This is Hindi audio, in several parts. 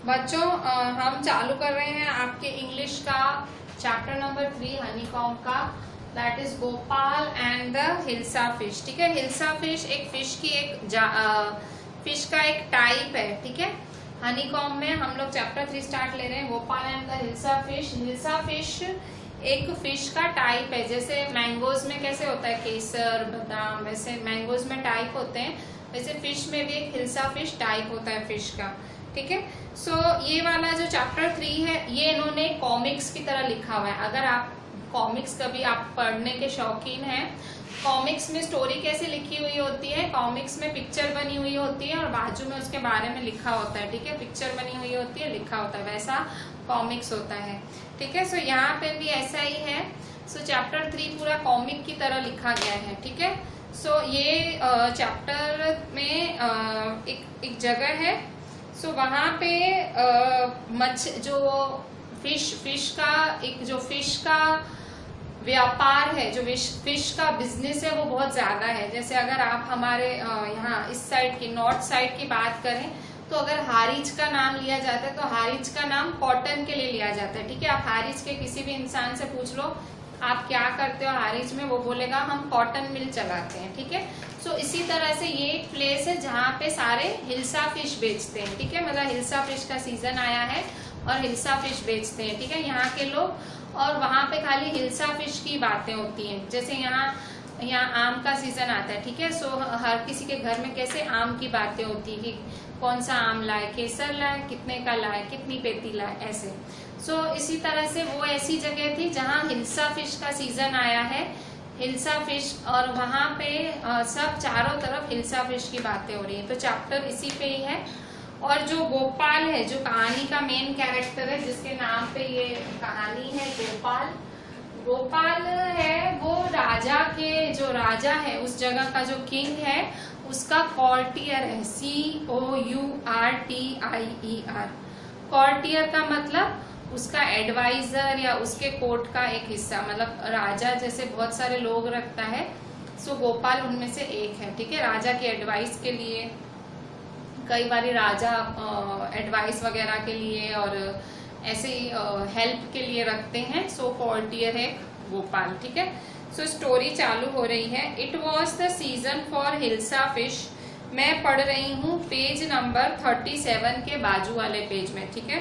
बच्चों हम चालू कर रहे हैं आपके इंग्लिश का चैप्टर नंबर 3 हनीकॉम्ब का, that is Gopal and the hilsa fish. ठीक है, हिल्सा फिश एक फिश की फिश का एक टाइप है। ठीक है, हनीकॉम्ब में हम लोग चैप्टर 3 स्टार्ट ले रहे हैं, Gopal and the hilsa fish. Hilsa fish एक फिश का टाइप है, जैसे मैंगोज में कैसे होता है केसर बादाम, वैसे मैंगोज में टाइप होते हैं, वैसे फिश में भी एक हिल्सा फिश टाइप होता है फिश का। ठीक है, सो ये वाला जो चैप्टर 3 है ये इन्होंने कॉमिक्स की तरह लिखा हुआ है। अगर आप कॉमिक्स कभी आप पढ़ने के शौकीन हैं, कॉमिक्स में स्टोरी कैसे लिखी हुई होती है, कॉमिक्स में पिक्चर बनी हुई होती है और बाजू में उसके बारे में लिखा होता है। ठीक है, पिक्चर बनी हुई होती है, लिखा होता है, वैसा कॉमिक्स होता है। ठीक है, सो यहाँ पे भी ऐसा ही है। सो चैप्टर 3 पूरा कॉमिक की तरह लिखा गया है। ठीक है, सो ये चैप्टर में एक जगह है। सो वहां पे जो फिश का व्यापार है, जो फिश का बिजनेस है वो बहुत ज्यादा है। जैसे अगर आप हमारे यहाँ इस साइड की नॉर्थ साइड की बात करें तो अगर हारिज का नाम लिया जाता है तो हारिज का नाम कॉटन के लिए लिया जाता है। ठीक है, आप हारिज के किसी भी इंसान से पूछ लो आप क्या करते हो हारिज में, वो बोलेगा हम कॉटन मिल चलाते हैं। ठीक है, सो इसी तरह से ये एक प्लेस है जहाँ पे सारे हिल्सा फिश बेचते हैं। ठीक है, मतलब हिल्सा फिश का सीजन आया है और हिल्सा फिश बेचते हैं। ठीक है, यहाँ के लोग, और वहां पे खाली हिल्सा फिश की बातें होती हैं। जैसे यहाँ आम का सीजन आता है। ठीक है, सो हर किसी के घर में कैसे आम की बातें होती है कि कौन सा आम लाए, केसर लाए, कितने का लाए, कितनी पेटी लाए, ऐसे। सो इसी तरह से वो ऐसी जगह थी जहाँ हिल्सा फिश का सीजन आया है, हिल्सा फिश, और वहां पे सब चारों तरफ हिल्सा फिश की बातें हो रही है। तो चैप्टर इसी पे ही है। और जो गोपाल है, जो कहानी का मेन कैरेक्टर है, जिसके नाम पे ये कहानी है, गोपाल है, वो राजा के जो राजा है उस जगह का जो किंग है उसका कॉर्टियर है, COURTIER। कॉर्टियर का मतलब उसका एडवाइजर या उसके कोर्ट का एक हिस्सा, मतलब राजा जैसे बहुत सारे लोग रखता है, सो गोपाल उनमें से एक है। ठीक है, राजा की एडवाइस के लिए, कई बार राजा एडवाइस वगैरह के लिए और ऐसे ही हेल्प के लिए रखते हैं। सो कॉर्टियर है गोपाल। ठीक है, सो स्टोरी चालू हो रही है। It was the season for hilsa fish. मैं पढ़ रही हूँ पेज नंबर 37 के बाजू वाले पेज में। ठीक है,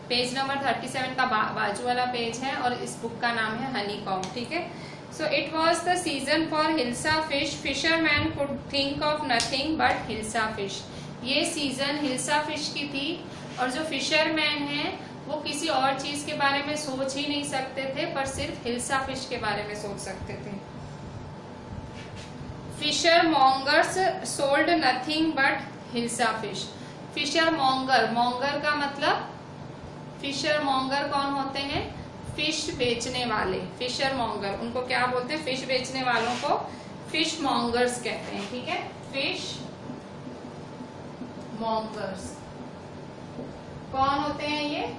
पेज नंबर 37 का बाजू वाला पेज है और इस बुक का नाम है हनीकॉम्ब। ठीक है, so it was the season for hilsa fish. Fisherman could think of nothing but hilsa fish. ये सीजन हिल्सा फिश की थी और जो फिशरमैन है वो किसी और चीज के बारे में सोच ही नहीं सकते थे, पर सिर्फ हिल्सा फिश के बारे में सोच सकते थे। Fisher mongers sold nothing but hilsa fish. Fisher monger का मतलब, फिशर मॉन्गर कौन होते हैं? फिश बेचने वाले, फिशर मॉन्गर, उनको क्या बोलते हैं? फिश बेचने वालों को फिश मॉन्गर्स कहते हैं। ठीक है, फिश मॉन्गर्स कौन होते हैं? ये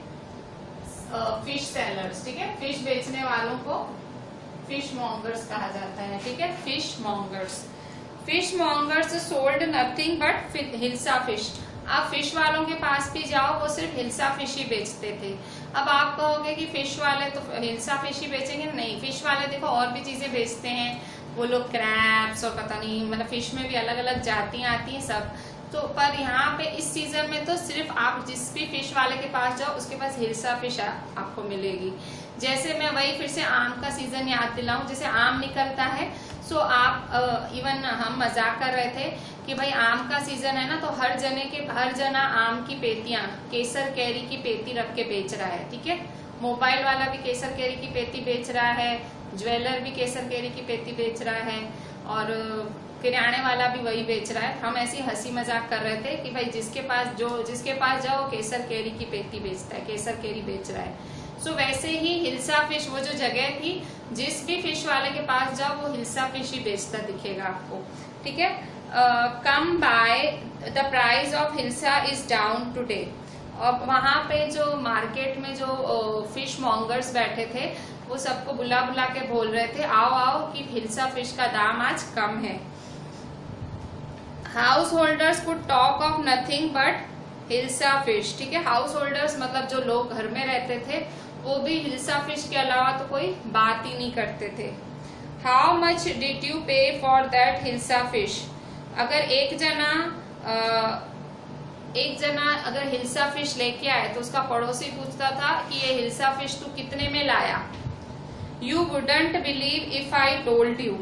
फिश सेलर्स। ठीक है, फिश बेचने वालों को फिश मॉन्गर्स कहा जाता है। ठीक है, fish mongers sold nothing but hilsa fish. आप फिश वालों के पास भी जाओ, वो सिर्फ हिल्सा फिश ही बेचते थे। अब आप कहोगे कि फिश वाले तो हिल्सा फिश ही बेचेंगे, नहीं, फिश वाले देखो और भी चीजें बेचते हैं, वो लोग क्रैब्स और पता नहीं, मतलब फिश में भी अलग अलग जातियां आती हैं सब। तो पर यहाँ पे इस सीजन में तो सिर्फ आप जिस भी फिश वाले के पास जाओ उसके पास हिल्सा फिश आपको मिलेगी। जैसे मैं वही फिर से आम का सीजन याद दिलाऊं, जैसे आम निकलता है, सो आप इवन हम मजाक कर रहे थे कि भाई आम का सीजन है ना, तो हर जना आम की पेटियां, केसर कैरी की पेटी रख के बेच रहा है। ठीक है, मोबाइल वाला भी केसर कैरी की पेटी बेच रहा है, ज्वेलर भी केसर कैरी की पेटी बेच रहा है, और किराने वाला भी वही बेच रहा है। हम ऐसी हंसी मजाक कर रहे थे कि भाई जिसके पास जाओ केसर कैरी की पेटी बेचता है, केसर कैरी बेच रहा है। सो वैसे ही हिल्सा फिश, वो जो जगह थी, जिस भी फिश वाले के पास जाओ वो हिल्सा फिश ही बेचता दिखेगा आपको। ठीक है, come by the price of hilsa is down today. अब वहां पे जो मार्केट में जो फिश मॉन्गर्स बैठे थे वो सबको बुला बुला के बोल रहे थे, आओ आओ कि हिल्सा फिश का दाम आज कम है। House holders could talk of nothing but hilsa fish, ठीक है। हाउस होल्डर्स मतलब जो लोग घर में रहते थे वो भी हिल्सा फिश के अलावा तो कोई बात ही नहीं करते थे। हाउ मच डिड यू पे फॉर दैट हिल्सा फिश? अगर एक जना अगर हिल्सा फिश लेके आए तो उसका पड़ोसी पूछता था कि ये हिल्सा फिश तू कितने में लाया? You wouldn't believe if I told you.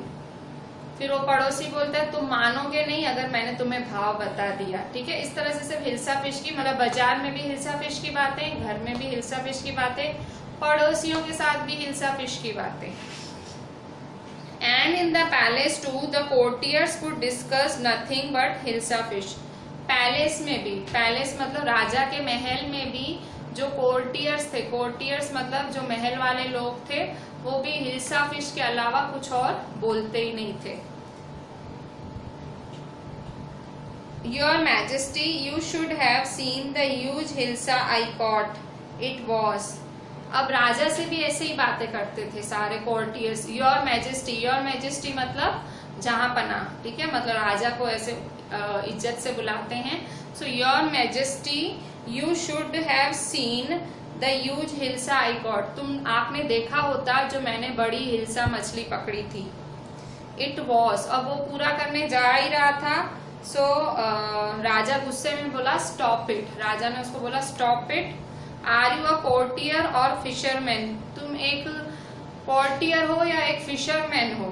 फिर वो पड़ोसी बोलता है तुम मानोगे नहीं अगर मैंने तुम्हें भाव बता दिया, ठीक है। इस तरह से सिर्फ हिल्सा फिश की मतलब बाजार में भी हिल्सा फिश की बातें, घर में भी हिल्सा फिश की बातें, पड़ोसियों के साथ भी हिल्सा फिश की बातें। And in the palace to the courtiers could discuss nothing but hilsa fish. Palace में भी, पैलेस मतलब राजा के महल में भी जो कोर्टियर्स थे, कोर्टियर्स मतलब जो महल वाले लोग थे, वो भी हिल्सा फिश के अलावा कुछ और बोलते ही नहीं थे। Your majesty you should have seen the huge hilsa I cot it was. अब राजा से भी ऐसे ही बातें करते थे सारे कोर्टियर्स। योर मैजेस्टी मतलब जहां पना, ठीक है, मतलब राजा को ऐसे इज्जत से बुलाते हैं। So your majesty you should have seen the huge hilsa I cot. आपने देखा होता जो मैंने बड़ी हिल्सा मछली पकड़ी थी। इट वॉज, अब वो पूरा करने जा ही रहा था। सो राजा गुस्से में बोला स्टॉप इट। राजा ने उसको बोला stop it. Are you a courtier or fisherman? तुम एक कोर्टियर हो या एक फिशरमैन हो?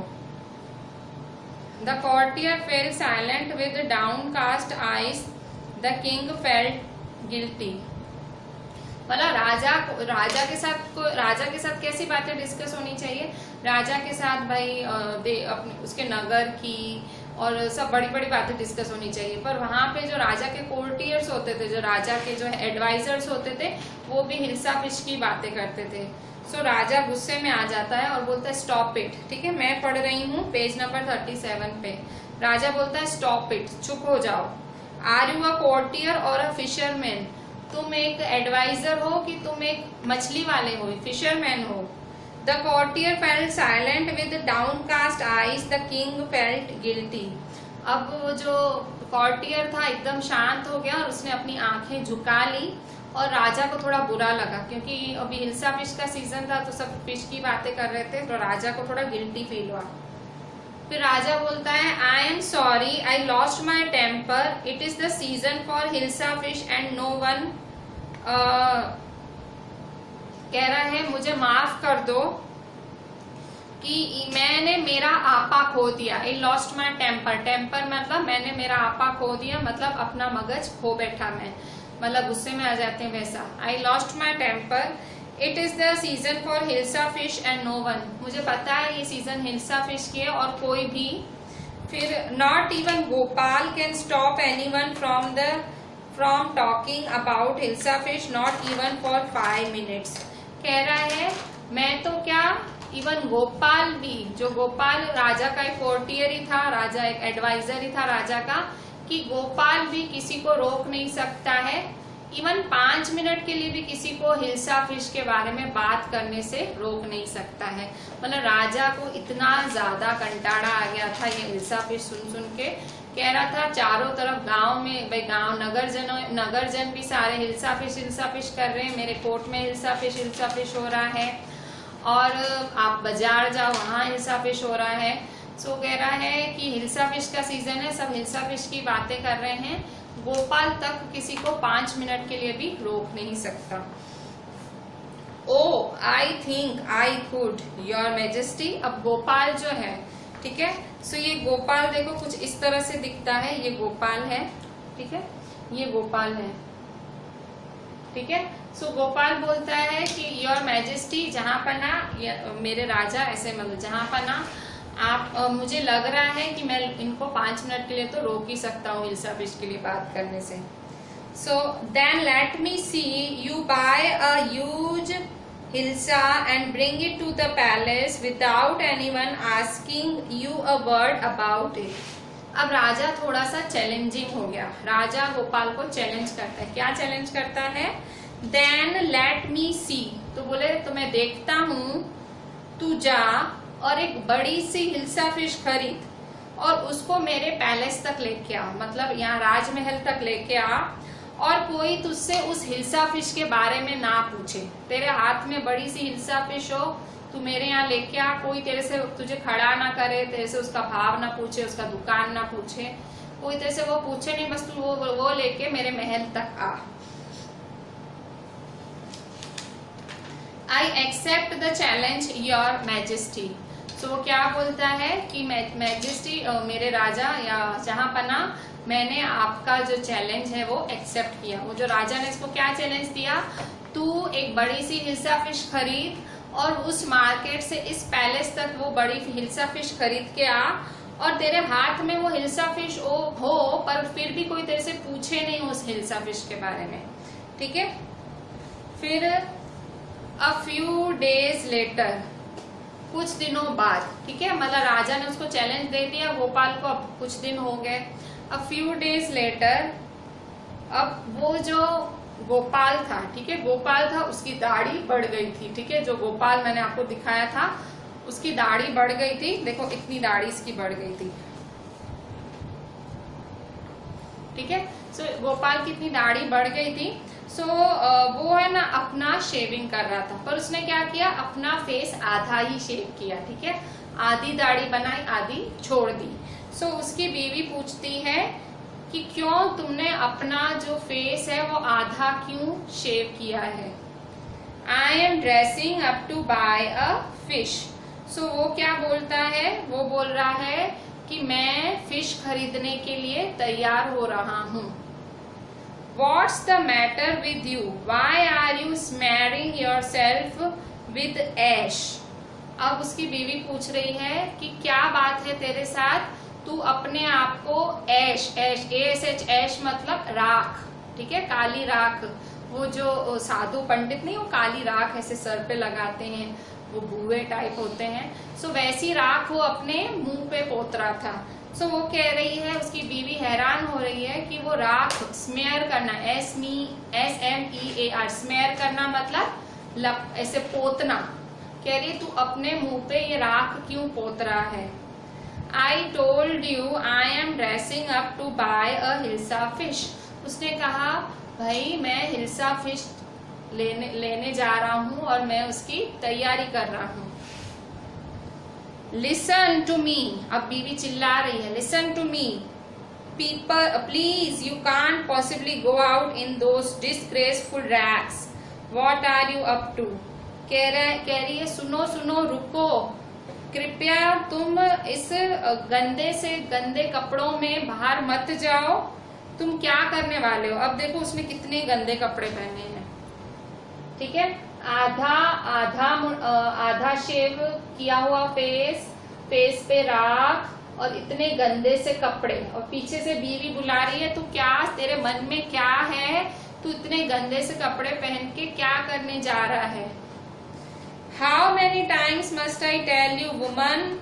The courtier fell silent with downcast eyes. The king felt guilty. मतलब राजा के साथ कैसी बातें डिस्कस होनी चाहिए? राजा के साथ भाई अपने उसके नगर की और सब बड़ी बड़ी बातें डिस्कस होनी चाहिए। पर वहां पे जो राजा के कोर्टियर्स होते थे, जो राजा के जो एडवाइजर्स होते थे, वो भी हिल्सा फिश की बातें करते थे। सो राजा गुस्से में आ जाता है और बोलता है स्टॉप इट, ठीक है। मैं पढ़ रही हूँ पेज नंबर 37 पे। राजा बोलता है स्टॉप इट, चुप हो जाओ। आर यू अ कोर्टियर और अ फिशरमैन? तुम एक एडवाइजर हो कि तुम एक मछली वाले हो, फिशरमैन हो? The courtier felt silent with downcast eyes. The king felt guilty. अब वो जो कोर्टियर था एकदम शांत हो गया और उसने अपनी आंखें झुका ली और राजा को थोड़ा बुरा लगा क्योंकि अभी हिल्सा फिश का सीजन था तो सब फिश की बातें कर रहे थे, तो राजा को थोड़ा गिल्टी फील हुआ। फिर राजा बोलता है I am sorry I lost my temper. It is the season for hilsa fish and no one. कह रहा है मुझे माफ कर दो कि मैंने मेरा आपा खो दिया। I lost my temper. Temper मतलब मैंने मेरा आपा खो दिया, मतलब अपना मगज खो बैठा मैं, मतलब गुस्से में आ जाते हैं वैसा। I lost my temper. It is the season for hilsa fish and no one. मुझे पता है ये सीजन हिल्सा फिश की है और कोई भी। फिर not even Gopal can stop any one from talking about hilsa fish, not even for 5 minutes. कह रहा है मैं तो क्या, इवन गोपाल भी, जो गोपाल राजा का एक कोर्टियर ही था, राजा एक एडवाइजर ही था राजा का, कि गोपाल भी किसी को रोक नहीं सकता है, इवन 5 मिनट के लिए भी किसी को हिल्सा फिश के बारे में बात करने से रोक नहीं सकता है। मतलब राजा को इतना ज्यादा कंटाड़ा आ गया था ये हिल्सा फिश सुन के। कह रहा था चारों तरफ गांव में, भाई गांव नगर जन भी सारे हिल्सा फिश कर रहे हैं, मेरे कोर्ट में हिल्सा फिश हो रहा है, और आप बाजार जाओ वहां हिल्सा फिश हो रहा है। सो कह रहा है कि हिल्सा फिश का सीजन है, सब हिल्सा फिश की बातें कर रहे हैं, गोपाल तक किसी को 5 मिनट के लिए भी रोक नहीं सकता। Oh I think I could your majesty. अब गोपाल जो है, ठीक है, सो ये गोपाल देखो कुछ इस तरह से दिखता है, ये गोपाल है, ठीक है, ये गोपाल है, ठीक है। सो गोपाल बोलता है कि योर मैजेस्टी, जहां पना, मेरे राजा, ऐसे मतलब जहां पना आप, मुझे लग रहा है कि मैं इनको 5 मिनट के लिए तो रोक ही सकता हूँ हिल्सा फिश के लिए बात करने से। So then let me see you buy a huge hilsa and bring it to the palace without anyone asking you a word about it. अब राजा थोड़ा सा चैलेंजिंग हो गया। राजा गोपाल को चैलेंज करता है। क्या चैलेंज करता है? देन लेट मी सी, तो बोले तो मैं देखता हूँ, तू जा और एक बड़ी सी हिल्सा फिश खरीद और उसको मेरे पैलेस तक लेके आ, मतलब यहाँ राजमहल तक लेके आ, और कोई तुझसे उस हिल्सा फिश के बारे में ना पूछे। तेरे हाथ में बड़ी सी हिल्सा फिश हो, तू मेरे यहाँ लेके आ, कोई तेरे से तुझे खड़ा ना करे, तेरे से उसका भाव ना पूछे, उसका दुकान ना पूछे, कोई तेरे से वो पूछे नहीं, बस तू वो लेके मेरे महल तक आ। I accept the challenge your majesty. तो वो क्या बोलता है कि मैजेस्टी, मेरे राजा या जहांपना, मैंने आपका जो चैलेंज है वो एक्सेप्ट किया। वो जो राजा ने इसको क्या चैलेंज दिया, तू एक बड़ी सी हिल्सा फिश खरीद और उस मार्केट से इस पैलेस तक वो बड़ी हिल्सा फिश खरीद के आ, और तेरे हाथ में वो हिल्सा फिश हो पर फिर भी कोई तेरे से पूछे नहीं उस हिल्सा फिश के बारे में, ठीक है। फिर अ फ्यू डेज लेटर, कुछ दिनों बाद, ठीक है, मतलब राजा ने उसको चैलेंज दे दिया गोपाल को, अब कुछ दिन हो गए। अ फ्यू डेज लेटर, अब वो जो गोपाल था, ठीक है, गोपाल था, उसकी दाढ़ी बढ़ गई थी, ठीक है, जो गोपाल मैंने आपको दिखाया था उसकी दाढ़ी बढ़ गई थी, देखो इतनी दाढ़ी इसकी बढ़ गई थी, ठीक है। सो गोपाल की इतनी दाढ़ी बढ़ गई थी। सो वो है ना अपना शेविंग कर रहा था, पर उसने क्या किया, अपना फेस आधा ही शेव किया, ठीक है, आधी दाढ़ी बनाई, आधी छोड़ दी। सो उसकी बीवी पूछती है कि क्यों तुमने अपना जो फेस है वो आधा क्यों शेव किया है। I am dressing up to buy a fish. So वो क्या बोलता है, वो बोल रहा है कि मैं फिश खरीदने के लिए तैयार हो रहा हूँ। What's the matter with you? Why are you smearing yourself with ash? अब उसकी बीवी पूछ रही है कि क्या बात है तेरे साथ, तू अपने आप को ऐश, ऐश मतलब राख, ठीक है, काली राख, वो जो साधु पंडित नहीं, वो काली राख ऐसे सर पे लगाते हैं, वो भूए टाइप होते हैं। सो वैसी राख वो अपने मुंह पे पोत रहा था। सो वो कह रही है, उसकी बीवी हैरान हो रही है कि वो राख स्मेयर करना, SMEAR, स्मेयर करना मतलब ऐसे पोतना, कह रही है तू अपने मुंह पे ये राख क्यों पोत रहा है। I told you I am dressing up to buy a hilsa fish. उसने कहा भाई मैं हिल्सा फिश लेने जा रहा हूँ और मैं उसकी तैयारी कर रहा हूँ। लिसन टू मी, अब बीवी चिल्ला रही है, listen to me people please, you can't possibly go out in those disgraceful rags, what are you up to. कह रही है सुनो सुनो रुको, कृपया तुम इस गंदे कपड़ों में बाहर मत जाओ, तुम क्या करने वाले हो। अब देखो उसने कितने गंदे कपड़े पहने हैं, ठीक है, आधा शेव किया हुआ फेस पे राख और इतने गंदे से कपड़े, और पीछे से बीवी बुला रही है तू क्या, तेरे मन में क्या है, तू इतने गंदे से कपड़े पहन के क्या करने जा रहा है। How many times must I tell you woman,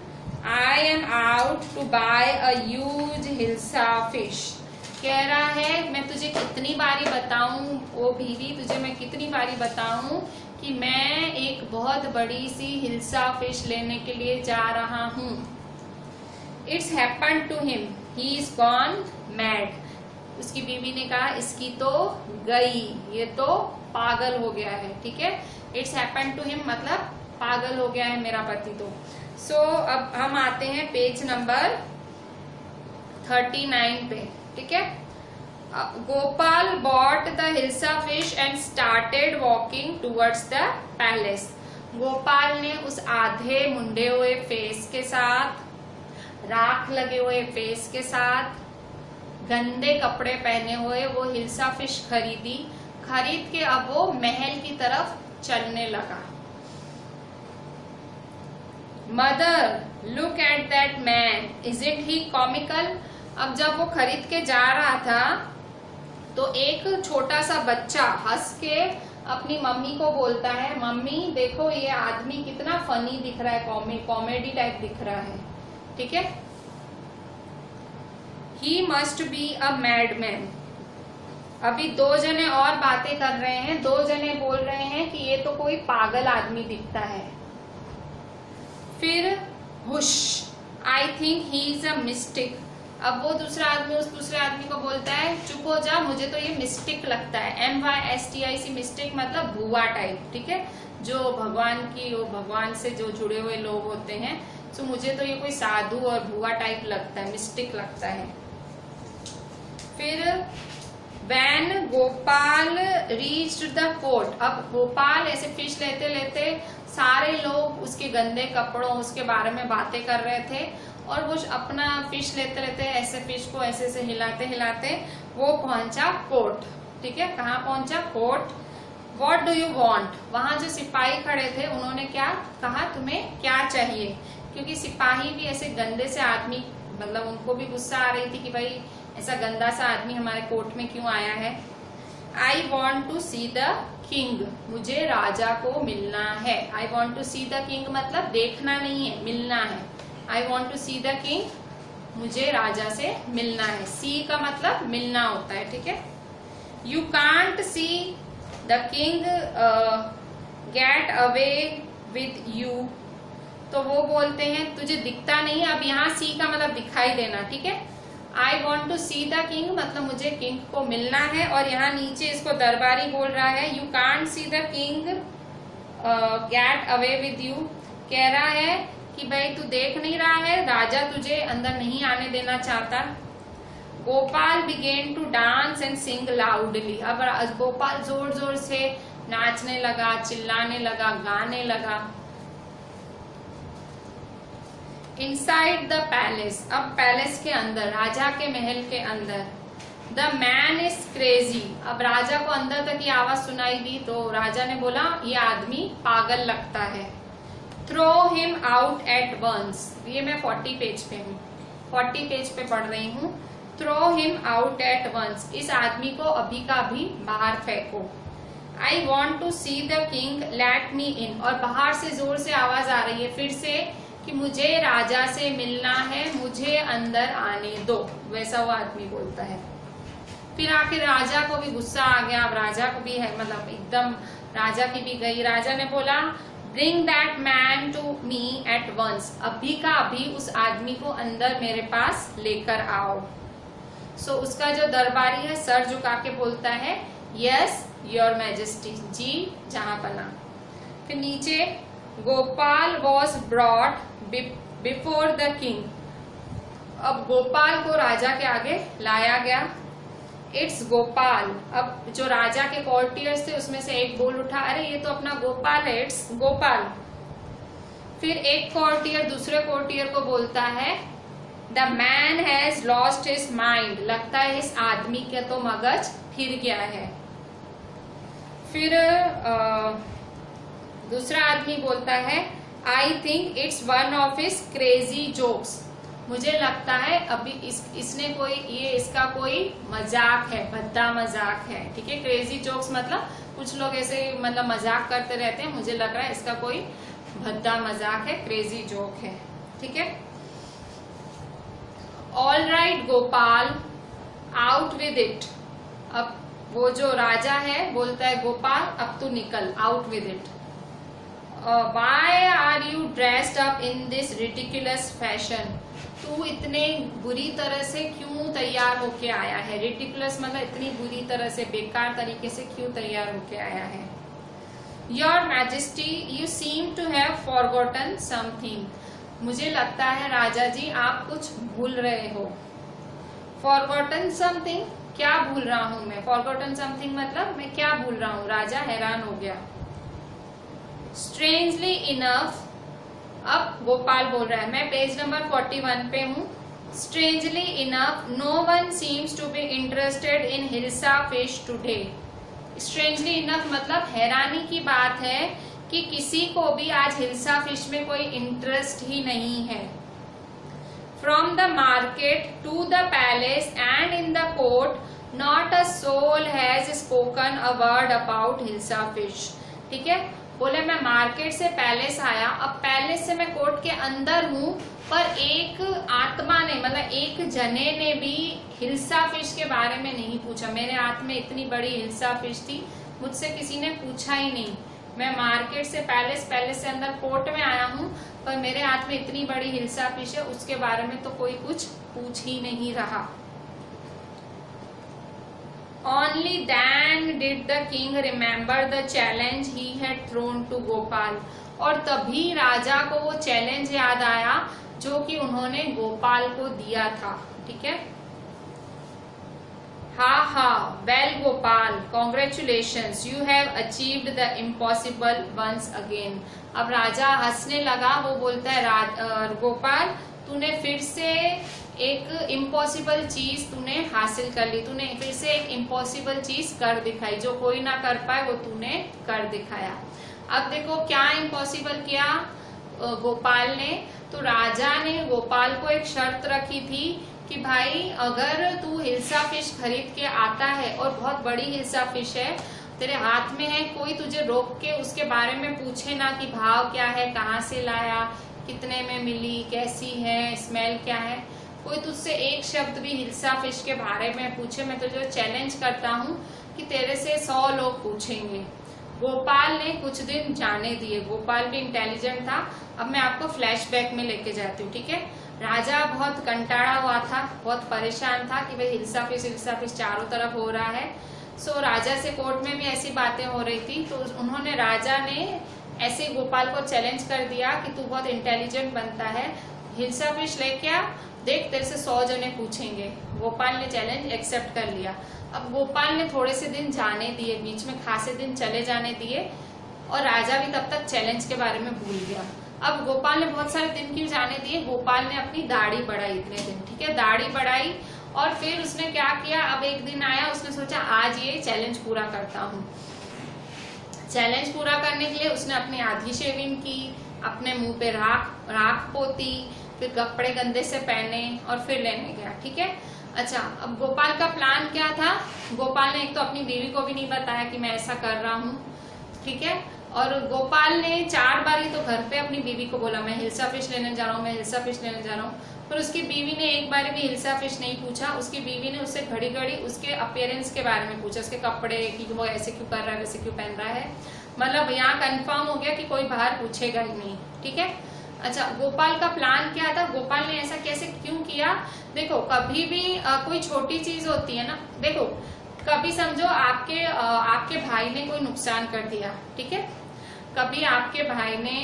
I am out to buy a huge hilsa fish. कह रहा है मैं तुझे कितनी बारी बताऊं, ओ बीवी तुझे मैं कितनी बारी बताऊं कि मैं एक बहुत बड़ी सी हिल्सा फिश लेने के लिए जा रहा हूँ। It's happen to him, he is gone mad. उसकी बीवी ने कहा इसकी तो गई, ये तो पागल हो गया है, ठीक है। इट्स हैपन टू हिम मतलब पागल हो गया है मेरा पति तो। सो अब हम आते हैं पेज नंबर 39 पे, ठीक है। Gopal bought the hilsa fish and started walking towards the palace. Gopal ने उस आधे मुंडे हुए फेस के साथ, राख लगे हुए फेस के साथ, गंदे कपड़े पहने हुए वो हिल्सा फिश खरीद के अब वो महल की तरफ चलने लगा। Mother look at that man, isn't he comical. अब जब वो खरीद के जा रहा था तो एक छोटा सा बच्चा हंस के अपनी मम्मी को बोलता है, मम्मी देखो ये आदमी कितना फनी दिख रहा है, कॉमेडी टाइप दिख रहा है, ठीक है। He must be a madman. अभी दो जने और बातें कर रहे हैं, दो जने बोल रहे हैं कि ये तो कोई पागल आदमी दिखता है। फिर hush, I think he is a mistake. अब वो दूसरा आदमी उस दूसरे आदमी को बोलता है चुप हो जा, मुझे तो ये मिस्टिक लगता है। MYSTIC मिस्टिक मतलब भुआ टाइप, ठीक है, जो भगवान से जो जुड़े हुए लोग होते हैं, तो मुझे तो ये कोई साधु और भुआ टाइप लगता है, मिस्टिक लगता है। फिर when Gopal reached the court, अब गोपाल ऐसे फिश लेते लेते, सारे लोग उसके गंदे कपड़ों उसके बारे में बातें कर रहे थे और वो अपना फिश लेते लेते ऐसे फिश को ऐसे ऐसे हिलाते हिलाते वो पहुंचा कोर्ट, ठीक है, कहाँ पहुंचा? Court. What do you want? वहां जो सिपाही खड़े थे उन्होंने क्या कहा, तुम्हें क्या चाहिए? क्योंकि सिपाही भी ऐसे गंदे से आदमी, मतलब उनको भी गुस्सा आ रही थी कि भाई ऐसा गंदा सा आदमी हमारे कोर्ट में क्यों आया है। I want to see the king, मुझे राजा को मिलना है। I want to see the king मतलब देखना नहीं है, मिलना है। I want to see the king, मुझे राजा से मिलना है। See का मतलब मिलना होता है, ठीक है। You can't see the king get away with you, तो वो बोलते हैं तुझे दिखता नहीं, अब यहाँ सी का मतलब दिखाई देना, ठीक है। I want to see the king मतलब मुझे किंग को मिलना है, और यहाँ नीचे इसको दरबारी बोल रहा है you can't see the king get away with you, कह रहा है कि भाई तू देख नहीं रहा है, राजा तुझे अंदर नहीं आने देना चाहता। Gopal began to dance and sing loudly, अब गोपाल जोर जोर से नाचने लगा, चिल्लाने लगा, गाने लगा। इनसाइड द पैलेस, अब पैलेस के अंदर, राजा के महल के अंदर, द मैन इज क्रेजी, अब राजा को अंदर तक ये आवाज सुनाई दी तो राजा ने बोला ये आदमी पागल लगता है। Throw him out at once, ये मैं 40 पेज पे हूँ, 40 पेज पे पढ़ रही हूँ। Throw him out at once, इस आदमी को अभी का अभी बाहर फेंको। I want to see the king let me in, और बाहर से जोर से आवाज आ रही है फिर से कि मुझे राजा से मिलना है, मुझे अंदर आने दो, वैसा वो आदमी बोलता है। फिर आखिर राजा को भी गुस्सा आ गया, अब राजा को भी है, मतलब एकदम राजा की भी गई। राजा ने बोला bring that man to me at once, अभी का अभी उस आदमी को अंदर मेरे पास लेकर आओ। सो उसका जो दरबारी है सर झुका के बोलता है यस योर मैजेस्टी, जी जहां पना। फिर नीचे Gopal was brought before the king, अब गोपाल को राजा के आगे लाया गया। इट्स गोपाल, अब जो राजा के कॉर्टियर्स थे उसमें से एक बोल उठा अरे ये तो अपना गोपाल है, इट्स गोपाल। फिर एक कॉर्टियर दूसरे कॉर्टियर को बोलता है the man has lost his mind, लगता है इस आदमी के तो मगज फिर गया है। फिर दूसरा आदमी बोलता है I think it's one of his crazy jokes, मुझे लगता है अभी इसने कोई ये इसका कोई मजाक है, भद्दा मजाक है, ठीक है। क्रेजी जोक्स मतलब कुछ लोग ऐसे मतलब मजाक करते रहते हैं, मुझे लग रहा है इसका कोई भद्दा मजाक है, क्रेजी जोक है, ठीक है। All right Gopal out with it, अब वो जो राजा है बोलता है गोपाल अब तू निकल, out with it. Why are you dressed up in this ridiculous fashion, तू इतने बुरी तरह से क्यों तैयार होके आया है। रिडिकुलस मतलब इतनी बुरी तरह से, बेकार तरीके से क्यों तैयार होके आया है। Your majesty you seem to have forgotten something, मुझे लगता है राजा जी आप कुछ भूल रहे हो। फॉरगॉटन समथिंग, क्या भूल रहा हूं मैं। फॉरगॉटन समथिंग मतलब मैं क्या भूल रहा हूं, राजा हैरान हो गया। स्ट्रेंजली इनफ, अब गोपाल बोल रहा है, मैं पेज नंबर 41 पे हूँ। Strangely enough no one seems to be interested in hilsa fish today, strangely enough मतलब हैरानी की बात है कि किसी को भी आज हिल्सा फिश में कोई इंटरेस्ट ही नहीं है। From the market to the palace and in the court not a soul has spoken a word about hilsa fish, ठीक है। बोले मैं मार्केट से पैलेस आया, अब पैलेस से मैं कोर्ट के अंदर हूँ, पर एक आत्मा ने मतलब एक जने ने भी हिल्सा फिश के बारे में नहीं पूछा। मेरे हाथ में इतनी बड़ी हिल्सा फिश थी, मुझसे किसी ने पूछा ही नहीं मैं मार्केट से पैलेस से अंदर कोर्ट में आया हूँ, पर मेरे हाथ में इतनी बड़ी हिल्सा फिश है, उसके बारे में तो कोई कुछ पूछ ही नहीं रहा। Only then did the king remember the challenge he had thrown to Gopal. और तभी राजा को वो चैलेंज याद आया जो कि उन्होंने गोपाल को दिया था। ठीक है, ha well Gopal, congratulations, you have achieved the impossible once again. अब राजा हंसने लगा, वो बोलता है गोपाल, तूने फिर से एक इम्पॉसिबल चीज तूने हासिल कर ली, तूने फिर से एक इम्पॉसिबल चीज कर दिखाई, जो कोई ना कर पाए वो तूने कर दिखाया। अब देखो क्या इम्पॉसिबल किया गोपाल ने। तो राजा ने गोपाल को एक शर्त रखी थी कि भाई अगर तू हिल्सा फिश खरीद के आता है और बहुत बड़ी हिल्सा फिश है, तेरे हाथ में है, कोई तुझे रोक के उसके बारे में पूछे ना कि भाव क्या है, कहाँ से लाया, कितने में मिली, कैसी है, स्मेल क्या है, कोई तुझसे एक शब्द भी हिल्सा फिश के बारे में पूछे, मैं तुझे चैलेंज करता हूँ कि तेरे से 100 लोग पूछेंगे। गोपाल ने कुछ दिन जाने दिए, गोपाल भी इंटेलिजेंट था। अब मैं आपको फ्लैशबैक में लेके जाती हूँ। ठीक है, राजा बहुत कंटाड़ा हुआ था, बहुत परेशान था कि भाई हिल्सा फिश चारों तरफ हो रहा है। सो राजा से कोर्ट में भी ऐसी बातें हो रही थी, तो उन्होंने, राजा ने ऐसे गोपाल को चैलेंज कर दिया कि तू बहुत इंटेलिजेंट बनता है, हिल्सा फिश लेके आ, देख तेरे से 100 जने पूछेंगे। गोपाल ने चैलेंज एक्सेप्ट कर लिया। अब गोपाल ने थोड़े से दिन जाने दिए, बीच में खासे दिन चले जाने दिए, और राजा भी तब तक चैलेंज के बारे में भूल गया। अब गोपाल ने बहुत सारे दिन क्यों जाने दिए, गोपाल ने अपनी दाढ़ी बढ़ाई इतने दिन। ठीक है, दाढ़ी बढ़ाई, और फिर उसने क्या किया, अब एक दिन आया, उसने सोचा आज ये चैलेंज पूरा करता हूँ। चैलेंज पूरा करने के लिए उसने अपनी आधी शेविंग की, अपने मुंह पे राख पोती, फिर कपड़े गंदे से पहने, और फिर लेने गया। ठीक है, अच्छा, अब गोपाल का प्लान क्या था। गोपाल ने एक तो अपनी बीवी को भी नहीं बताया कि मैं ऐसा कर रहा हूँ। ठीक है, और गोपाल ने 4 बार ही तो घर पे अपनी बीवी को बोला मैं हिल्सा फिश लेने जा रहा हूँ, मैं हिल्सा फिश लेने जा रहा हूँ, पर उसकी बीवी ने एक बार भी हिल्सा फिश नहीं पूछा। उसकी बीवी ने उससे घड़ी घड़ी उसके अपीयरेंस के बारे में पूछा, उसके कपड़े कि वो ऐसे क्यों कर रहा है, वैसे क्यों पहन रहा है। मतलब यहाँ कंफर्म हो गया कि कोई बाहर पूछेगा ही नहीं। ठीक है, अच्छा, गोपाल का प्लान क्या था, गोपाल ने ऐसा कैसे क्यों किया। देखो, कभी भी कोई छोटी चीज होती है ना, देखो कभी समझो आपके भाई ने कोई नुकसान कर दिया। ठीक है, कभी आपके भाई ने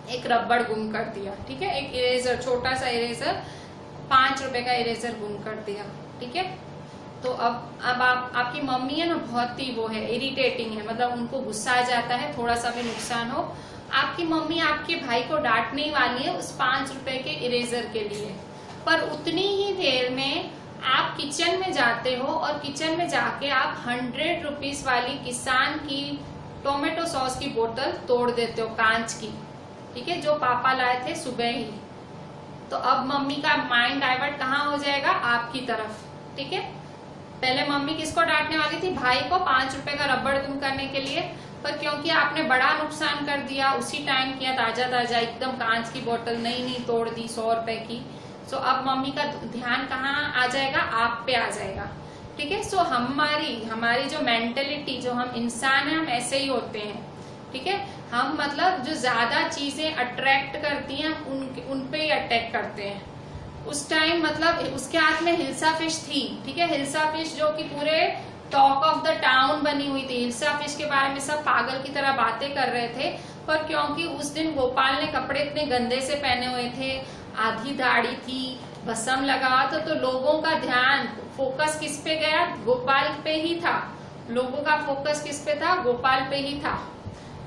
एक रबड़ गुम कर दिया। ठीक है, एक इरेजर, छोटा सा इरेजर, 5 रुपए का इरेजर गुम कर दिया। ठीक है, तो अब आपकी मम्मी है ना, बहुत ही वो है, इरिटेटिंग है, मतलब उनको गुस्सा आ जाता है, थोड़ा सा भी नुकसान हो, आपकी मम्मी आपके भाई को डांटने वाली है उस 5 रुपए के इरेजर के लिए। पर उतनी ही देर में आप किचन में जाते हो, और किचन में जाके आप 100 रुपीज वाली किसान की टोमेटो सॉस की बोतल तोड़ देते हो, कांच की। ठीक है, जो पापा लाए थे सुबह ही। तो अब मम्मी का माइंड डाइवर्ट कहाँ हो जाएगा, आपकी तरफ। ठीक है, पहले मम्मी किसको डांटने वाली थी, भाई को 5 रुपए का रबड़ गुम करने के लिए, पर क्योंकि आपने बड़ा नुकसान कर दिया, उसी टाइम किया, ताजा ताजा एकदम कांच की बोतल नई तोड़ दी 100 रुपए की। सो अब मम्मी का ध्यान कहाँ आ जाएगा, आप पे आ जाएगा। ठीक है, सो हमारी जो मेंटेलिटी, जो हम इंसान है, हम ऐसे ही होते हैं। ठीक है, हम मतलब जो ज्यादा चीजें अट्रैक्ट करती हैं उन पे ही अटैक करते हैं। उस टाइम मतलब उसके हाथ में हिल्सा फिश थी। ठीक है, हिल्सा फिश जो कि पूरे टॉक ऑफ द टाउन बनी हुई थी, हिल्सा फिश के बारे में सब पागल की तरह बातें कर रहे थे। पर क्योंकि उस दिन गोपाल ने कपड़े इतने गंदे से पहने हुए थे, आधी दाढ़ी थी, भस्म लगा हुआ था, तो लोगों का ध्यान, फोकस किस पे गया, गोपाल पे ही था। लोगों का फोकस किस पे था, गोपाल पे ही था।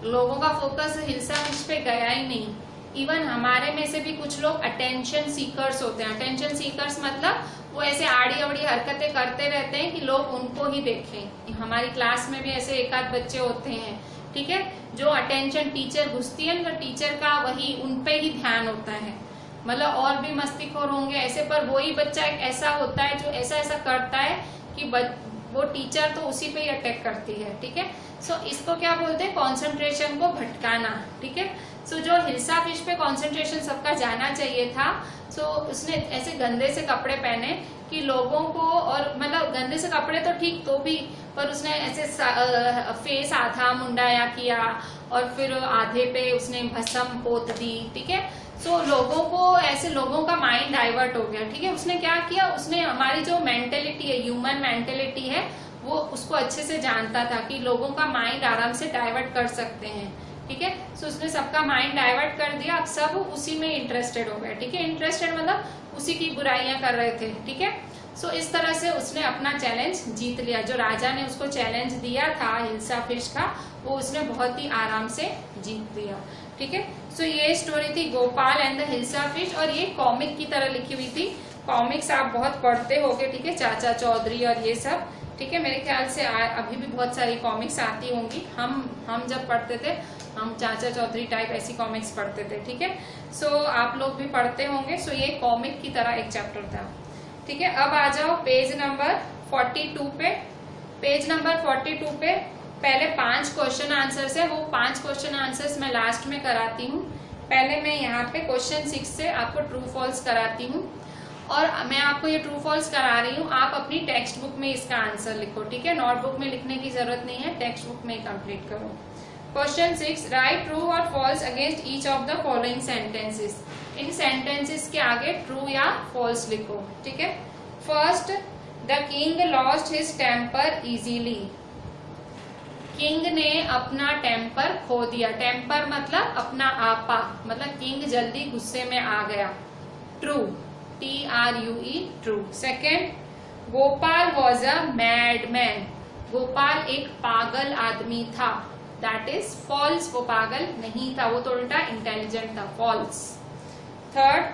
लोगों का फोकस हिल्सा फिश पे गया ही नहीं। इवन हमारे में से भी कुछ लोग अटेंशन सीकर्स होते हैं। अटेंशन सीकर्स मतलब वो ऐसे आड़ी अवड़ी हरकतें करते रहते हैं कि लोग उनको ही देखें। हमारी क्लास में भी ऐसे 1 आध बच्चे होते हैं। ठीक है, जो अटेंशन, टीचर घुसती है ना, टीचर का वही उन पे ही ध्यान होता है। मतलब और भी मस्तीखोर होंगे ऐसे, पर वही बच्चा एक ऐसा होता है जो ऐसा करता है कि वो टीचर तो उसी पे ही अटैक करती है। ठीक है, सो इसको क्या बोलते हैं, कॉन्सेंट्रेशन को भटकाना। ठीक है, सो जो हिल्सा फिश पे कॉन्सेंट्रेशन सबका जाना चाहिए था, सो उसने ऐसे गंदे से कपड़े पहने कि लोगों को, और मतलब गंदे से कपड़े तो ठीक तो भी, पर उसने ऐसे फेस आधा मुंडाया किया और फिर आधे पे उसने भस्म पोत दी, ठीक है। सो लोगों को ऐसे, लोगों का माइंड डाइवर्ट हो गया, ठीक है। उसने क्या किया, उसने हमारी जो मेंटेलिटी है, ह्यूमन मेंटेलिटी है, वो उसको अच्छे से जानता था कि लोगों का माइंड आराम से डाइवर्ट कर सकते हैं, ठीक है। सो उसने सबका माइंड डाइवर्ट कर दिया, अब सब उसी में इंटरेस्टेड हो गए, ठीक है। इंटरेस्टेड मतलब उसी की बुराइयां कर रहे थे, ठीक है। सो इस तरह से उसने अपना चैलेंज जीत लिया। जो राजा ने उसको चैलेंज दिया था हिल्सा फिश का, वो उसने बहुत ही आराम से जीत लिया, ठीक है। सो ये स्टोरी थी Gopal and the hilsa fish, और ये कॉमिक की तरह लिखी हुई थी। कॉमिक्स आप बहुत पढ़ते होगे, ठीक है, चाचा चौधरी और ये सब, ठीक है। मेरे ख्याल से अभी भी बहुत सारी कॉमिक्स आती होंगी। हम जब पढ़ते थे, हम चाचा चौधरी टाइप ऐसी कॉमिक्स पढ़ते थे, ठीक है। सो आप लोग भी पढ़ते होंगे। सो ये कॉमिक की तरह एक चैप्टर था, ठीक है। अब आ जाओ पेज नंबर 42 पे। पेज नंबर 42 पे पहले 5 क्वेश्चन आंसर्स है, वो 5 क्वेश्चन आंसर्स मैं लास्ट में कराती हूँ। पहले मैं यहाँ पे क्वेश्चन 6 से आपको ट्रू फॉल्स कराती हूँ, और मैं आपको ये ट्रू फॉल्स करा रही हूँ। आप अपनी टेक्स्ट बुक में इसका आंसर लिखो, ठीक है। नोटबुक में लिखने की जरूरत नहीं है, टेक्स्ट बुक में कंप्लीट करो। Question 6, write true or false against each of the following sentences. इन सेंटेंसेस के आगे ट्रू या फॉल्स लिखो, ठीक है। First, the king lost his temper easily. King ने अपना टेम्पर खो दिया। टेम्पर मतलब अपना आपा, मतलब किंग जल्दी गुस्से में आ गया। True, TRUE, true. Second, Gopal was a madman. Gopal एक पागल आदमी था। दैट इज फॉल्स, वो पागल नहीं था, वो तो उल्टा इंटेलिजेंट था, false. Third,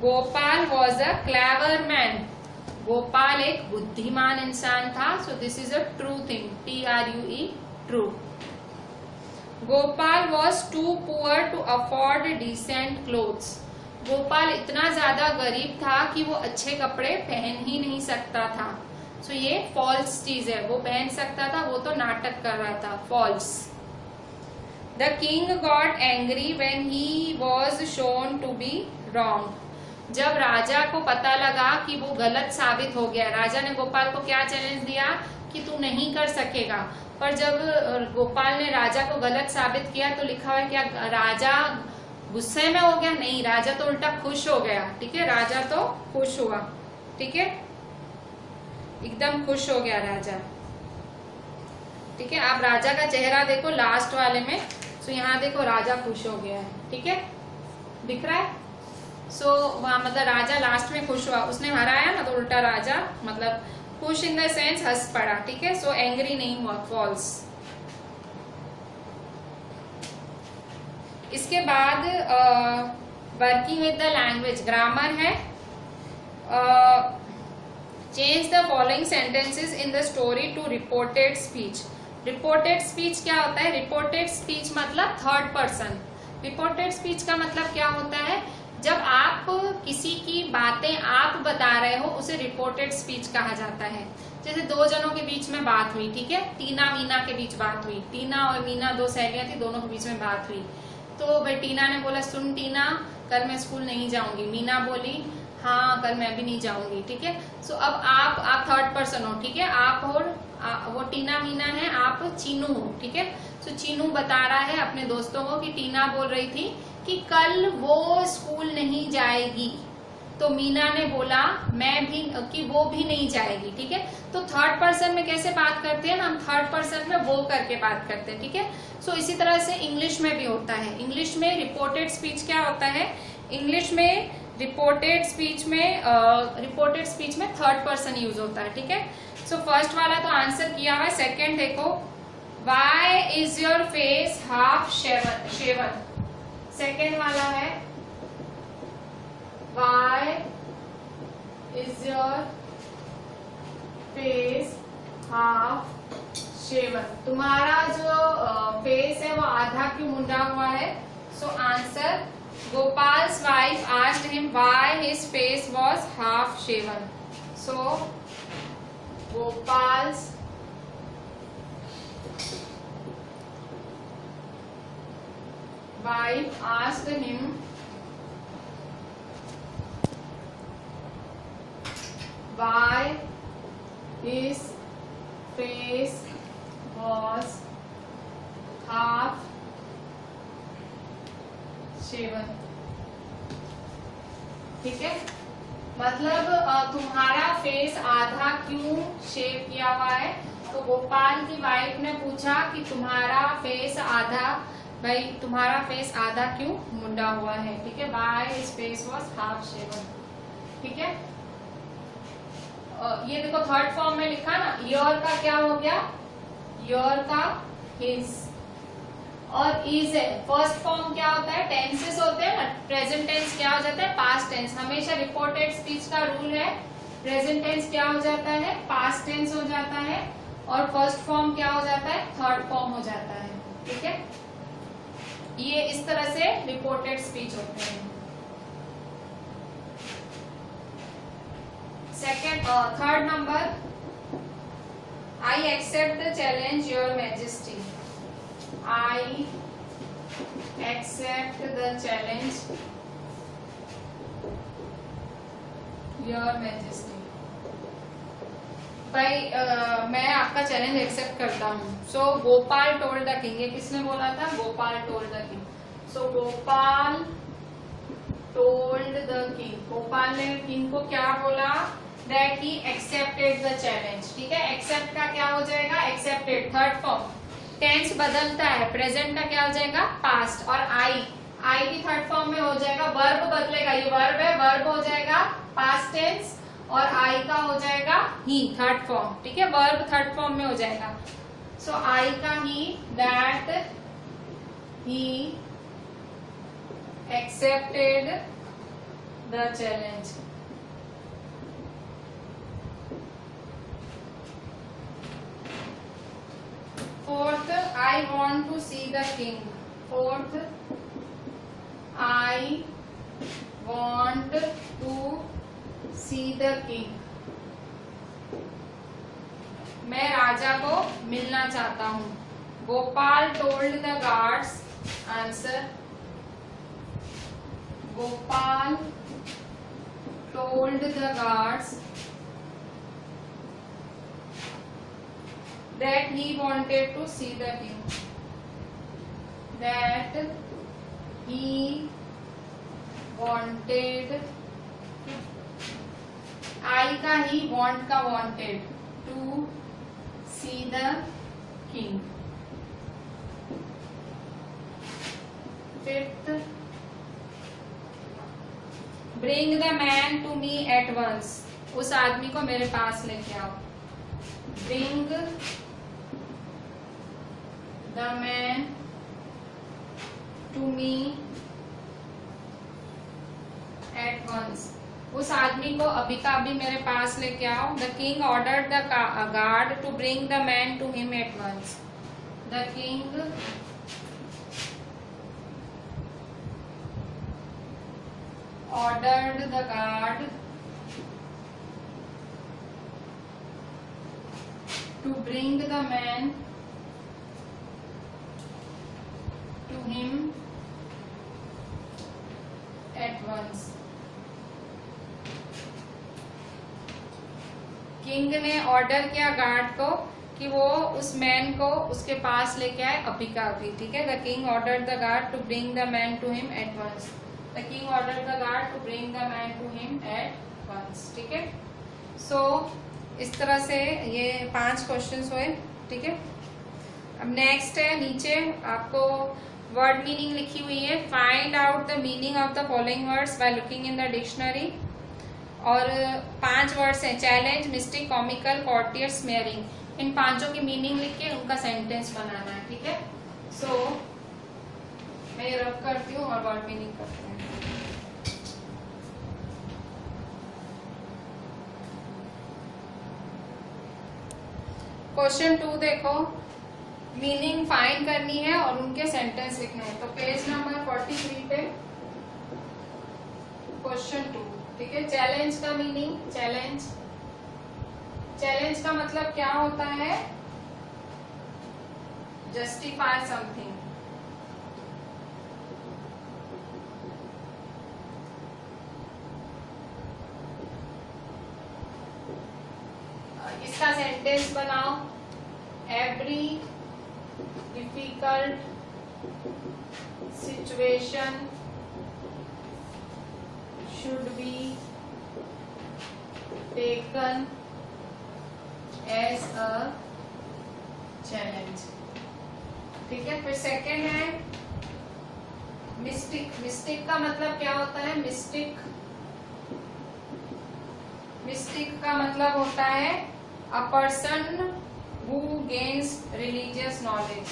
Gopal was a clever man. Gopal एक बुद्धिमान इंसान था। So this is a true thing, TRUE, true. Gopal was too poor to afford decent clothes. Gopal इतना ज्यादा गरीब था कि वो अच्छे कपड़े पहन ही नहीं सकता था। सो ये फॉल्स चीज है, वो पहन सकता था, वो तो नाटक कर रहा था, false. The king got angry when he was shown to be wrong. जब राजा को पता लगा कि वो गलत साबित हो गया, राजा ने गोपाल को क्या चैलेंज दिया कि तू नहीं कर सकेगा, पर जब गोपाल ने राजा को गलत साबित किया तो लिखा हुआ है क्या राजा गुस्से में हो गया? नहीं, राजा तो उल्टा खुश हो गया, ठीक है। राजा तो खुश हुआ, ठीक है, एकदम खुश हो गया राजा, ठीक है। आप राजा का चेहरा देखो लास्ट वाले में। सो यहाँ देखो राजा खुश हो गया है, ठीक है, दिख रहा है। सो वहां मतलब राजा लास्ट में खुश हुआ, उसने हराया ना, तो उल्टा राजा मतलब खुश इन द सेंस हंस पड़ा, ठीक है। सो एंग्री नहीं हुआ, फॉल्स। इसके बाद working with the language, grammar है। Change the following sentences in the story to reported speech. Reported speech क्या होता है? रिपोर्टेड स्पीच मतलब थर्ड पर्सन। रिपोर्टेड स्पीच का मतलब क्या होता है? जब आप किसी की बातें आप बता रहे हो, उसे रिपोर्टेड स्पीच कहा जाता है। जैसे दो जनों के बीच में बात हुई, ठीक है, टीना मीना के बीच बात हुई। टीना और मीना दो सहेलियां थी, दोनों के बीच में बात हुई। तो भाई टीना ने बोला, सुन टीना, कल मैं स्कूल नहीं जाऊंगी। मीना बोली, हाँ कल मैं भी नहीं जाऊंगी, ठीक है। सो अब आप थर्ड पर्सन हो, ठीक है। आप और वो टीना मीना है, आप चीनू हो, ठीक है। सो चीनू बता रहा है अपने दोस्तों को कि टीना बोल रही थी कि कल वो स्कूल नहीं जाएगी, तो मीना ने बोला मैं भी कि वो भी नहीं जाएगी, ठीक है। तो थर्ड पर्सन में कैसे बात करते हैं, हम थर्ड पर्सन में वो करके बात करते हैं, ठीक है। सो इसी तरह से इंग्लिश में भी होता है। इंग्लिश में रिपोर्टेड स्पीच क्या होता है? इंग्लिश में रिपोर्टेड स्पीच में थर्ड पर्सन यूज होता है, ठीक है। सो फर्स्ट वाला तो आंसर किया हुआ है। सेकेंड देखो, why is your face half shaven. Second वाला है, why is your face half shaven. तुम्हारा जो फेस है वो आधा क्यों मुंडा हुआ है? So answer, Gopal's wife asked him why his face was half shaven. So Gopal's wife asked him why His face was half shaven. ठीक है, मतलब तुम्हारा फेस आधा क्यों शेव किया हुआ है। तो गोपाल की वाइफ ने पूछा कि तुम्हारा फेस आधा, भाई तुम्हारा फेस आधा क्यों मुंडा हुआ है। ठीक है, why his face was half shaven. ठीक है, ये देखो थर्ड फॉर्म में लिखा ना, योर का क्या हो गया, योर का हिज, और इज है। फर्स्ट फॉर्म क्या होता है, टेंसेस होते हैं ना, प्रेजेंट टेंस क्या हो जाता है, पास्ट टेंस। हमेशा रिपोर्टेड स्पीच का रूल है, प्रेजेंट टेंस क्या हो जाता है, पास्ट टेंस हो जाता है, और फर्स्ट फॉर्म क्या हो जाता है, थर्ड फॉर्म हो जाता है। ठीक है, ये इस तरह से रिपोर्टेड स्पीच होते हैं। Second third number, I accept the challenge your majesty. I accept the challenge, Your Majesty. भाई मैं आपका चैलेंज एक्सेप्ट करता हूँ। सो गोपाल टोल्ड द किंग, ये किसने बोला था, Gopal told the king. So Gopal told the king, Gopal ने किंग को क्या बोला, that he accepted the challenge. ठीक है, एक्सेप्ट का क्या हो जाएगा, एक्सेप्टेड, थर्ड फॉर्म। टेंस बदलता है, प्रेजेंट का क्या हो जाएगा, पास्ट, और आई की थर्ड फॉर्म में हो जाएगा, वर्ब बदलेगा, ये वर्ब है, वर्ब हो जाएगा पास्ट टेंस, और आई का हो जाएगा ही, थर्ड फॉर्म। ठीक है, वर्ब थर्ड फॉर्म में हो जाएगा। सो आई का he, that he accepted the challenge. Fourth, I want to see the king. Fourth, I want to see the king. मैं राजा को मिलना चाहता हूँ। Gopal told the guards. Answer. Gopal told the guards that he wanted to see the king. That he wanted, I का ही, want का wanted, to see the king. Fifth, bring the man to me at once. उस आदमी को मेरे पास लेके आओ। Bring the man to me at once. उस आदमी को अभी का अभी मेरे पास लेके आओ। The king ordered the guard to bring the man to him at once. The king ordered the guard to bring the man to him at once. King ने ऑर्डर किया गार्ड को कि वो उस मैन को उसके पास लेके आए अभी का अभी। ठीक है, the king order the guard to bring the man to him at once. The king order the guard to bring the man to him at once. ठीक है, सो इस तरह से ये 5 क्वेश्चंस हुए। ठीक है, अब नेक्स्ट है, नीचे आपको वर्ड मीनिंग लिखी हुई है। Find out the meaning of the following words by looking in the dictionary. और 5 वर्ड्स हैं, चैलेंज, मिस्टेक, कॉमिकल, कॉर्टियर, स्मेयरिंग। इन 5 की मीनिंग लिख के उनका सेंटेंस बनाना है। ठीक है, सो मैं ये रब करती हूँ और वर्ड मीनिंग करती हूँ। क्वेश्चन 2 देखो, मीनिंग फाइंड करनी है और उनके सेंटेंस लिखने हैं। तो पेज नंबर 43 पे क्वेश्चन 2। ठीक है, चैलेंज का मीनिंग, चैलेंज का मतलब क्या होता है, जस्टिफाई समथिंग। इसका सेंटेंस बनाओ, every difficult situation should be taken as a challenge. ठीक है, फिर सेकेंड है मिस्टिक। मिस्टिक का मतलब क्या होता है? मिस्टिक का मतलब होता है a person who gains religious knowledge.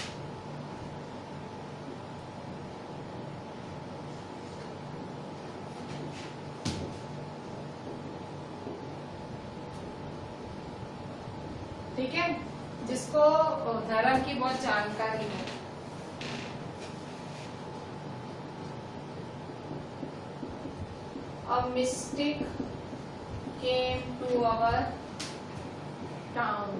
ठीक है, जिसको धर्म की बहुत जानकारी है। A mystic came to our town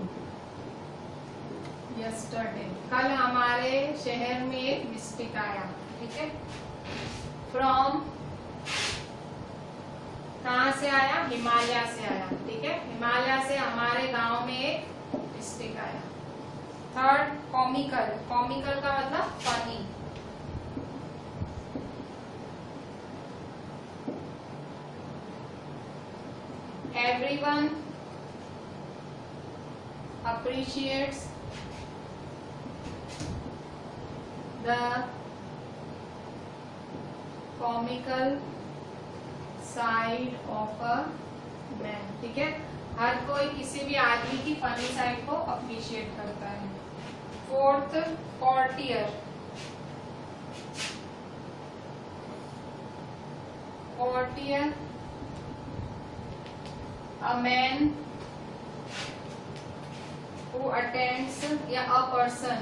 yesterday. कल हमारे शहर में एक मिस्टिक आया। ठीक है, फ्रॉम कहाँ से आया? हिमालय से आया। ठीक है, हिमालय से हमारे गांव में एक मिस्टिक आया। Third comical. कॉमिकल का मतलब funny. Everyone appreciates the comical side of a man। ठीक है, हर कोई किसी भी आदमी की फनी साइड को अप्रिशिएट करता है। Fourth courtier. Courtier a man who attends या a person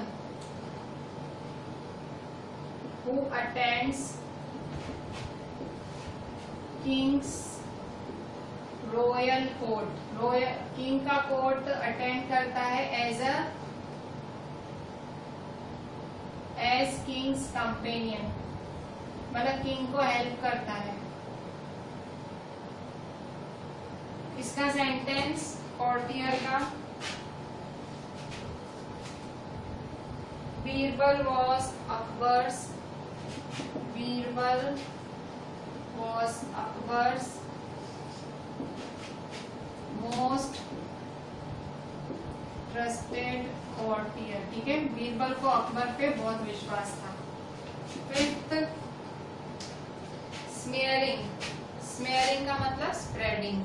who attends king's royal court। Royal king का कोर्ट अटेंड करता है एज किंग्स कंपेनियन, मतलब किंग को हेल्प करता है। इसका सेंटेंस कॉर्टियर का, Birbal was Akbar's most trusted courtier. ठीक है, बीरबल को अकबर पे बहुत विश्वास था। फिफ्थ स्मेयरिंग। स्मेयरिंग का मतलब स्प्रेडिंग।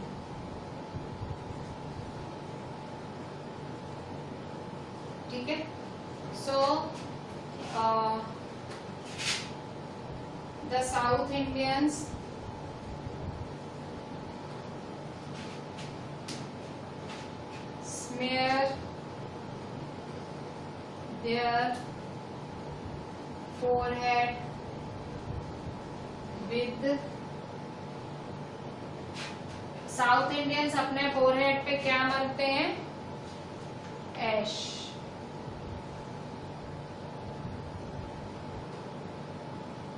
ठीक है, so the South Indians smear their forehead with South Indians अपने फोरहेड पे क्या मलते हैं? ऐश।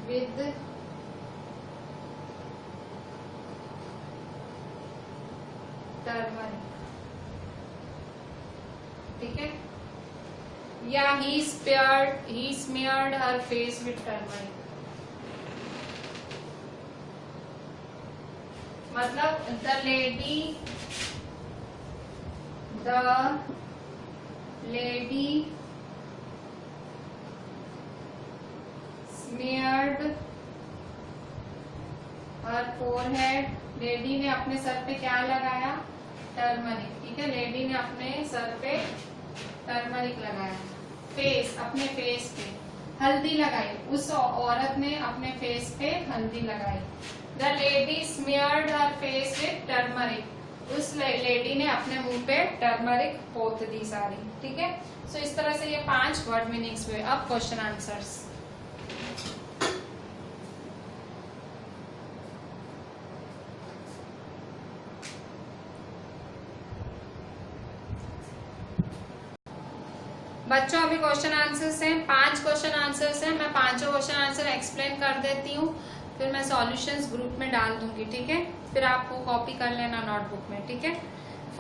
With turmeric. ठीक है, या he smeared her face with turmeric. मतलब the lady smeared her forehead. Lady ने अपने सर पे क्या लगाया? टर्मरिक। ठीक है, लेडी ने अपने सर पे टर्मरिक लगाया। फेस, अपने फेस पे हल्दी लगाई। उस औरत ने अपने फेस पे हल्दी लगाई। The lady smeared her face with turmeric. उस लेडी ने अपने मुंह पे टर्मरिक पोत दी सारी। ठीक है, सो इस तरह से ये 5 वर्ड मीनिंग्स हुए। अब क्वेश्चन आंसर्स। बच्चों अभी क्वेश्चन आंसर्स हैं, 5 क्वेश्चन आंसर्स हैं। मैं पांचों क्वेश्चन आंसर एक्सप्लेन कर देती हूँ, फिर मैं सॉल्यूशंस ग्रुप में डाल दूंगी। ठीक है, फिर आप वो कॉपी कर लेना नोटबुक में। ठीक है,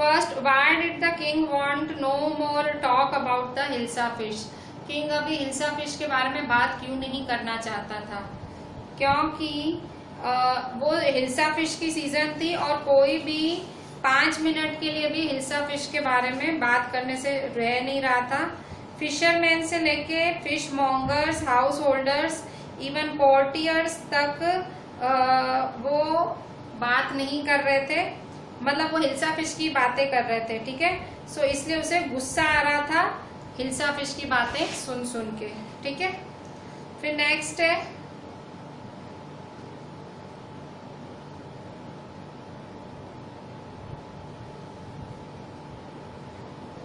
first, why did the king want no more talk about the hilsa fish? King अभी हिल्सा फिश के बारे में बात क्यों नहीं करना चाहता था? क्योंकि वो हिल्सा फिश की सीजन थी और कोई भी 5 मिनट के लिए भी हिल्सा फिश के बारे में बात करने से रह नहीं रहा था। फिशरमैन से लेके fish mongers, house holders, even porters तक वो बात नहीं कर रहे थे, मतलब वो हिल्सा फिश की बातें कर रहे थे, ठीक है। सो इसलिए उसे गुस्सा आ रहा था हिल्सा फिश की बातें सुन सुन के, ठीक है। फिर नेक्स्ट है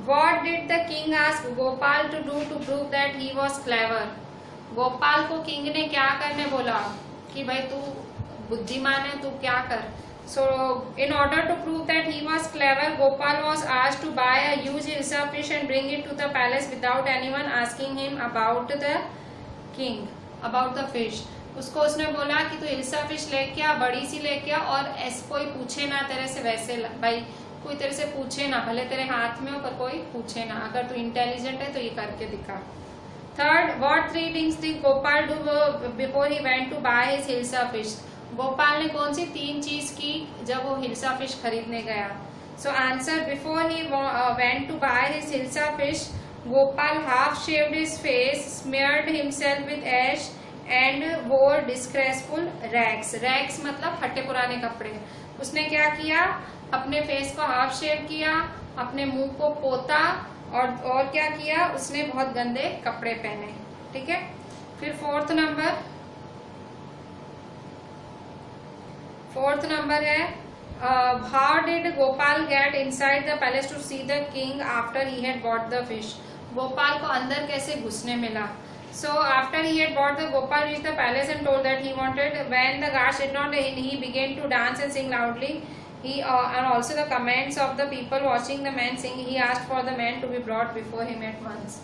What did the king ask Gopal to do to prove that he was clever? Gopal को किंग ने क्या करने बोला कि भाई तू बुद्धिमान है, तू क्या कर। So in order to prove that he was clever, Gopal was asked to buy a huge hilsa fish and bring it to the palace without anyone asking him about the king, about the fish. उसको उसने बोला कि तू हिल्सा फिश लेके आ, बड़ी सी लेके आ, और ऐसे कोई पूछे ना तेरे से, वैसे भाई कोई तेरे से पूछे ना, भले तेरे हाथ में हो पर कोई पूछे ना, अगर तू इंटेलिजेंट है तो ये करके दिखा। Third, what 3 things did Gopal do before he went to buy his hilsa fish? Gopal ने कौन सी 3 चीज की जब वो हिल्सा फिश खरीदने गया? So answer, before he went to buy his hilsa fish, Gopal half shaved his face, smeared himself with ash and wore disgraceful rags. Rags मतलब फटे पुराने कपड़े। उसने क्या किया? अपने फेस को हाफ शेव किया, अपने मुंह को पोता, और क्या किया? उसने बहुत गंदे कपड़े पहने, ठीक है। फिर फोर्थ नंबर है how did Gopal get inside the palace to see the king after he had bought the fish? Gopal को अंदर कैसे घुसने मिला? So after he had bought the Gopal reached the palace and told that he wanted. When the guards did not, he began to dance and sing loudly. He and also the comments of the people watching the man sing. He asked for the man to be brought before him at once.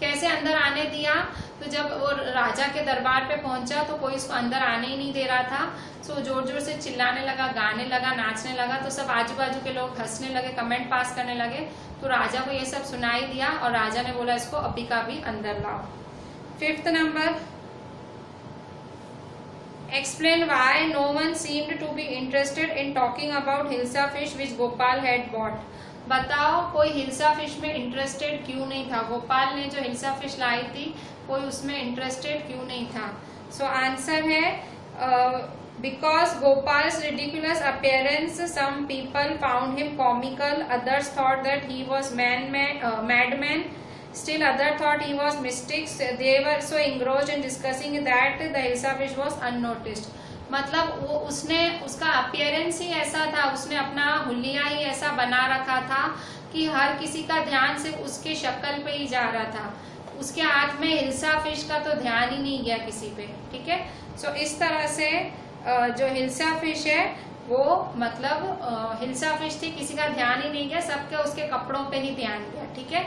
कैसे अंदर आने दिया? तो जब वो राजा के दरबार पे पहुंचा तो कोई उसको अंदर आने ही नहीं दे रहा था। सो जोर जोर से चिल्लाने लगा, गाने लगा, नाचने लगा, तो सब आजू बाजू के लोग हंसने लगे, कमेंट पास करने लगे। तो राजा को ये सब सुनाई दिया और राजा ने बोला इसको अभी का भी अंदर लाओ। Fifth number, explain why no one seemed to be interested in talking about hilsa fish which Gopal had bought. बताओ कोई हिल्सा फिश में इंटरेस्टेड क्यों नहीं था? गोपाल ने जो हिल्सा फिश लाई थी कोई उसमें इंटरेस्टेड क्यों नहीं था? सो आंसर है because Gopal's ridiculous appearance, some people found him comical, others thought that he was madman. Still other thought he was mystic. They were so engrossed in discussing that the hilsa fish was unnoticed. मतलब वो उसका अपीयरेंस ही ऐसा था, उसने अपना हुलिया ही ऐसा बना रखा था कि हर किसी का ध्यान सिर्फ उसके शक्ल पे ही जा रहा था। उसके हाथ में हिल्सा फिश का तो ध्यान ही नहीं गया किसी पे, ठीक है। सो इस तरह से जो हिल्सा फिश है वो मतलब हिल्सा फिश थी, किसी का ध्यान ही नहीं गया, सबके उसके कपड़ों पे ही ध्यान गया, ठीक है।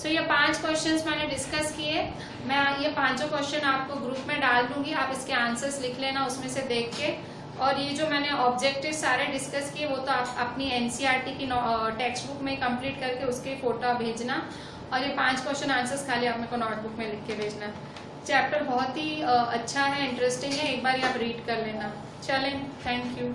सो ये 5 क्वेश्चंस मैंने डिस्कस किए। मैं ये 5 क्वेश्चन आपको ग्रुप में डाल दूंगी, आप इसके आंसर्स लिख लेना उसमें से देख के। और ये जो मैंने ऑब्जेक्टिव सारे डिस्कस किए वो तो आप अपनी एनसीईआरटी की टेक्स्ट बुक में कंप्लीट करके उसके फोटो भेजना, और ये 5 क्वेश्चन आंसर्स खाली आप मेरे को नोटबुक में लिख के भेजना। चैप्टर बहुत ही अच्छा है, इंटरेस्टिंग है, एक बार आप रीड कर लेना। चलें, थैंक यू।